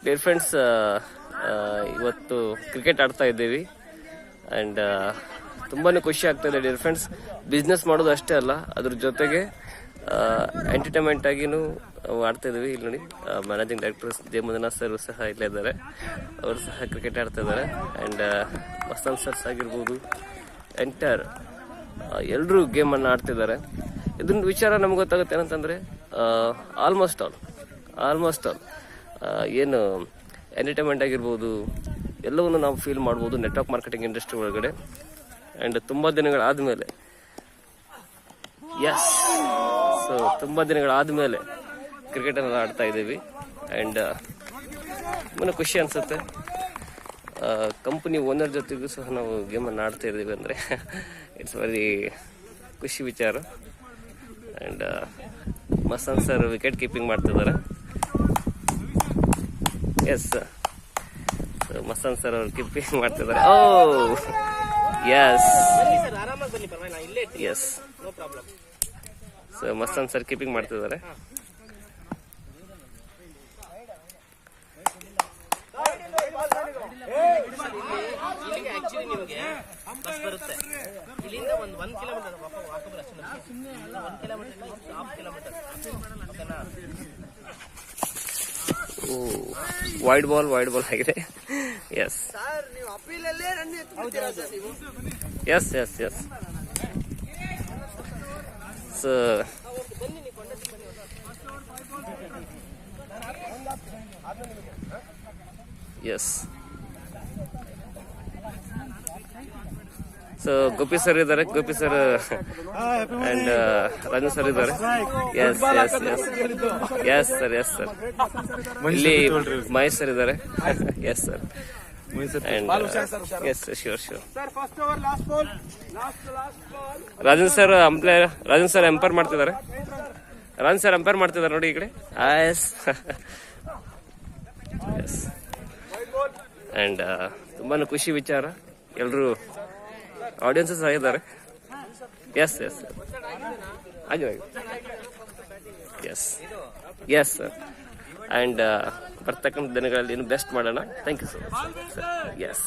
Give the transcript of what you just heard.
Dear friends, ಇವತ್ತು cricket ಆಡ್ತಾ ಇದ್ದೀವಿ ಆ್ಯಂಡ್ ತುಂಬಾ ಖುಷಿ ಆಗ್ತಾಯಿದೆ ಡಿಯರ್ ಫ್ರೆಂಡ್ಸ್. ಬಿಸ್ನೆಸ್ ಮಾಡೋದು ಅಷ್ಟೇ ಅಲ್ಲ, ಅದ್ರ ಜೊತೆಗೆ ಎಂಟರ್ಟೈನ್ಮೆಂಟ್ ಆಗಿನೂ ಆಡ್ತಾ ಇದ್ದೀವಿ. ಇಲ್ಲಿ ನೋಡಿ, managing director J Manjunath sir ಸಹ ಇಲ್ಲೇ ಇದ್ದಾರೆ. ಅವರು ಸಹ ಕ್ರಿಕೆಟ್ ಆಡ್ತಾ ಇದ್ದಾರೆ. ಆ್ಯಂಡ್ ವಸಂತ್ ಸರ್ಸ್ ಆಗಿರ್ಬೋದು, ಎಂಟರ್ ಎಲ್ಲರೂ ಗೇಮನ್ನು ಆಡ್ತಿದ್ದಾರೆ. ಇದನ್ನ ವಿಚಾರ ನಮ್ಗೆ ಗೊತ್ತಾಗುತ್ತೆ ಏನಂತಂದರೆ, ಆಲ್ಮೋಸ್ಟ್ ಆಲ್ ಏನು ಎಂಟರ್ಟೈನ್ಮೆಂಟ್ ಆಗಿರ್ಬೋದು ಎಲ್ಲವನ್ನೂ ನಾವು ಫೀಲ್ ಮಾಡ್ಬೋದು ನೆಟ್ವರ್ಕ್ ಮಾರ್ಕೆಟಿಂಗ್ ಇಂಡಸ್ಟ್ರಿ ಒಳಗಡೆ. ಆ್ಯಂಡ್ ತುಂಬ ದಿನಗಳಾದಮೇಲೆ ತುಂಬ ದಿನಗಳಾದಮೇಲೆ ಕ್ರಿಕೆಟನ್ನು ಆಡ್ತಾ ಇದ್ದೀವಿ. ಆ್ಯಂಡ್ ತುಂಬಾ ಖುಷಿ ಅನಿಸುತ್ತೆ. ಕಂಪನಿ ಓನರ್ ಜೊತೆಗೂ ಸಹ ನಾವು ಗೇಮನ್ನು ಆಡ್ತಾ ಇದ್ದೀವಿ ಅಂದರೆ ಇಟ್ಸ್ ವೆರಿ ಖುಷಿ ವಿಚಾರ. And Masanth sir wicket keeping ಮಾಡ್ತಿದ್ದಾರೆ. ಎಸ್, ಮಸಂತ್ ಸರ್ ಅವರು ಕೀಪಿಂಗ್ ಮಾಡ್ತಿದ್ದಾರೆ. Yes, so Masanth sir keeping ಮಾಡ್ತಿದ್ದಾರೆ. ವೈಡ್ ಬಾಲ್ ಆಗಿದೆ. Yes so yes, so Gopi sir ಇದ್ದಾರೆ, Gopi sir and Raju sir ಇದ್ದಾರೆ. ಎಸ್ ಸರ್ ಇಲ್ಲಿ ಮಹೇಶ್ ಸರ್ ಇದ್ದಾರೆ. Yes sir, yes sure. Rajan sir umpire ಮಾಡ್ತಿದ್ದಾರೆ. ನೋಡಿ ಈ ಕಡೆ. ಎಸ್ ಅಂಡ್ ತುಂಬಾ ಖುಷಿ ವಿಚಾರ. ಎಲ್ಲರೂ ಆಡಿಯನ್ಸಸ್ ಆಗಿದ್ದಾರೆ. Yes sir. ಅಂಡ್ ಬರ್ತಕ್ಕಂಥ ದಿನಗಳಲ್ಲಿ ಇನ್ನು ಬೆಸ್ಟ್ ಮಾಡೋಣ. Thank you so much sir. S.